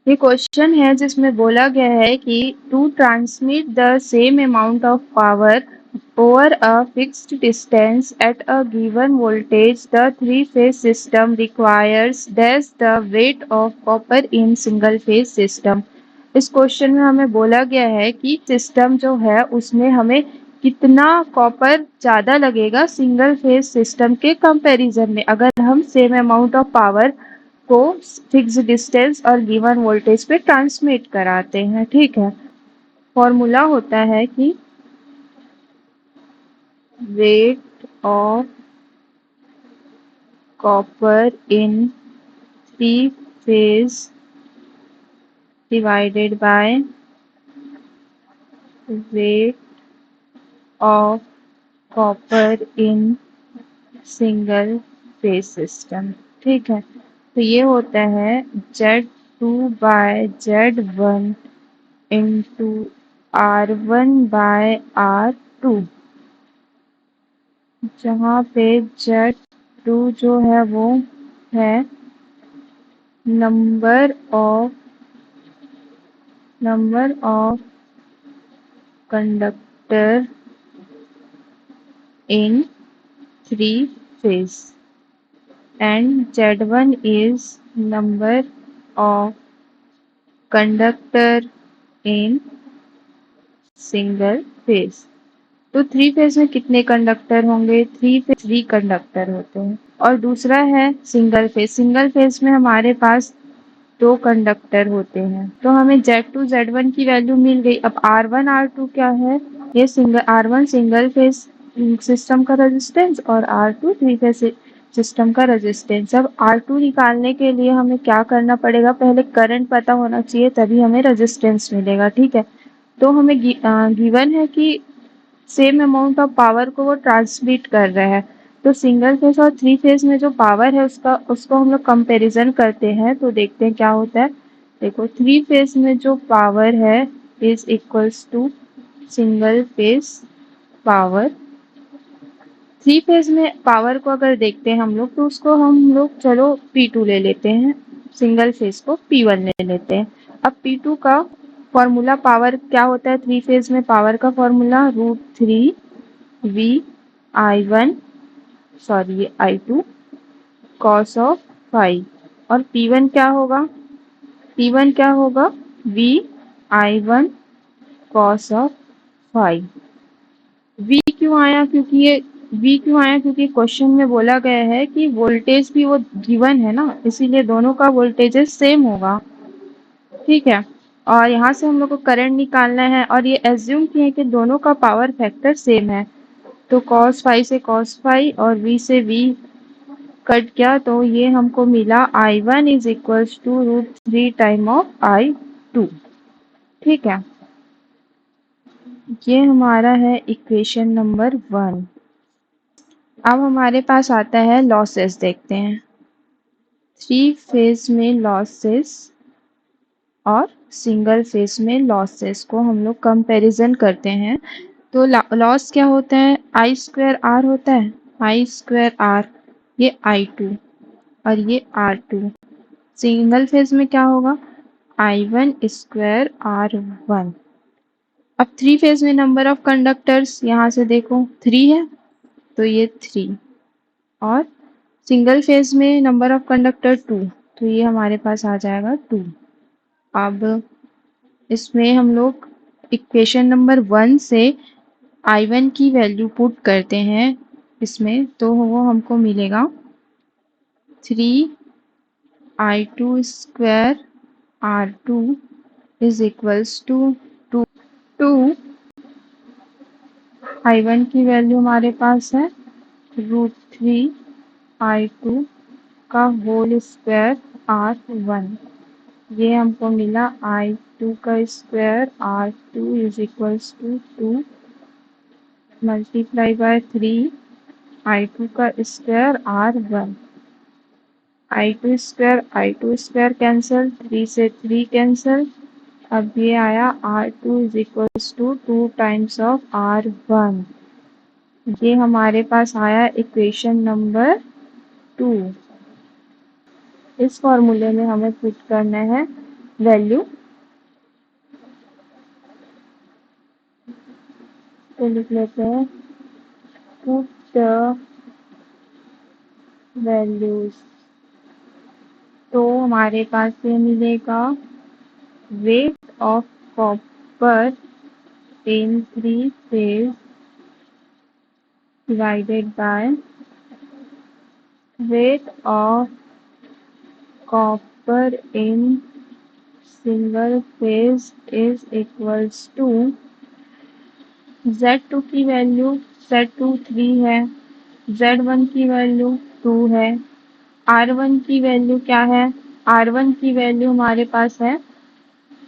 ये क्वेश्चन है जिसमें बोला गया है कि to transmit the same amount of power over a fixed distance at a given voltage the three phase system requires dash the weight of copper in single phase system. इस question में हमें बोला गया है कि सिस्टम जो है उसमें हमें कितना कॉपर ज़्यादा लगेगा सिंगल फेज सिस्टम के कंपैरिजन में अगर हम सेम अमाउंट ऑफ पावर को फिक्स डिस्टेंस और गिवन वोल्टेज पे ट्रांसमिट कराते हैं। ठीक है, फॉर्मूला होता है कि wait of copper in three phase divided by weight of copper in single phase system. ठीक है, तो ये होता है Z2/Z1 इंटू R1/R2, जहाँ पे Z2 जो है वो है number of conductor in three phase and Z1 is number of conductor in single phase। तो थ्री फेज में कितने कंडक्टर होंगे? थ्री पे थ्री कंडक्टर होते हैं। और दूसरा है सिंगल फेज। सिंगल फेज में हमारे पास दो कंडक्टर होते हैं। तो हमें Z2 Z1 की वैल्यू मिल गई। अब R1 R2 क्या है? ये R1 सिंगल फेज सिस्टम का रेजिस्टेंस और R2 थ्री फेज सिस्टम का रेजिस्टेंस। अब R2 निकालने के लिए हमें क्या करना पड़ेगा? पहले करंट पता होना चाहिए, तभी हमें रेजिस्टेंस मिलेगा। ठीक है, तो हमें गिवन है कि सेम अमाउंट ऑफ पावर को वो ट्रांसमिट कर रहा है। तो सिंगल फेज और थ्री फेज में जो पावर है उसको हम लोग कंपैरिजन करते हैं, तो देखते हैं क्या होता है। देखो, थ्री फेज में जो पावर है is equals to single phase power. Three phase में पावर को अगर देखते हैं हम लोग, तो उसको हम लोग चलो P2 ले लेते हैं, सिंगल फेज को P1 ले लेते हैं। अब P2 का फॉर्मूला पावर क्या होता है? थ्री फेज में पावर का फॉर्मूला √3 cos ऑफ फाइव। और P1 क्या होगा? P1 क्या होगा? VI1 cos of five. V क्यों आया? क्योंकि क्वेश्चन में बोला गया है कि वोल्टेज भी वो गिवन है ना, इसीलिए दोनों का वोल्टेज सेम होगा। ठीक है, और यहाँ से हम लोग को करंट निकालना है और ये एज्यूम किए कि दोनों का पावर फैक्टर सेम है। तो cos फाइव से cos फाइव और V से V कट गया, तो ये हमको मिला I1 is equals to √3 time of I2। ठीक है, ये हमारा है इक्वेशन नंबर 1। अब हमारे पास आता है लॉसेस। देखते हैं थ्री फेज में लॉसेस और सिंगल फेज में लॉसेस को हम लोग कंपैरिजन करते हैं। तो लॉस क्या होता है? I²R होता है, I²R, ये I2 और ये R2। सिंगल फेज में क्या होगा? I1²R1। अब थ्री फेज में नंबर ऑफ कंडक्टर्स यहाँ से देखो 3 है, तो ये 3। और सिंगल फेज में नंबर ऑफ कंडक्टर 2, तो ये हमारे पास आ जाएगा 2। अब इसमें हम लोग इक्वेशन नंबर 1 से I1 की वैल्यू पुट करते हैं इसमें, तो वो हमको मिलेगा 3I2²R2 is equals to 2। I1 की वैल्यू हमारे पास है √3I2 का होल स्क्वायर R1। ये हमको मिला I2 का square R2 is equals to 2 multiply by 3 I2 का square R1। I2 square cancel, 3 से 3 कैंसिल। अब ये आया R2 is equals to 2 times of R1। ये हमारे पास आया इक्वेशन नंबर 2। इस फॉर्मूले में हमें पुट करना है वैल्यू तो लिख लेते हैं पुट द वैल्यूज। तो हमारे पास ये मिलेगा weight of copper in 3-phase divided by weight of copper in single phase is equals to Z2 की वैल्यू Z2 3 है, Z1 की वैल्यू 2 है, R1 की वैल्यू क्या है? R1 की वैल्यू हमारे पास है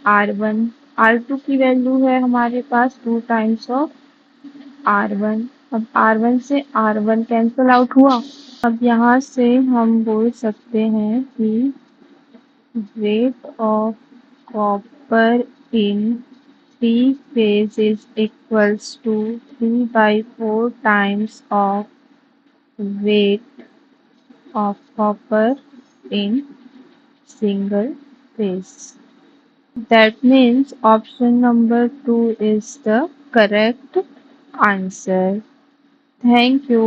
R1, R2 की वैल्यू है हमारे पास 2 टाइम्स ऑफ R1। अब R1 से R1 कैंसल आउट हुआ। अब यहाँ से हम बोल सकते हैं कि weight of copper in 3 phase is equals to 3/4 times of weight of copper in single phase. That means option number 2 is the correct answer. Thank you.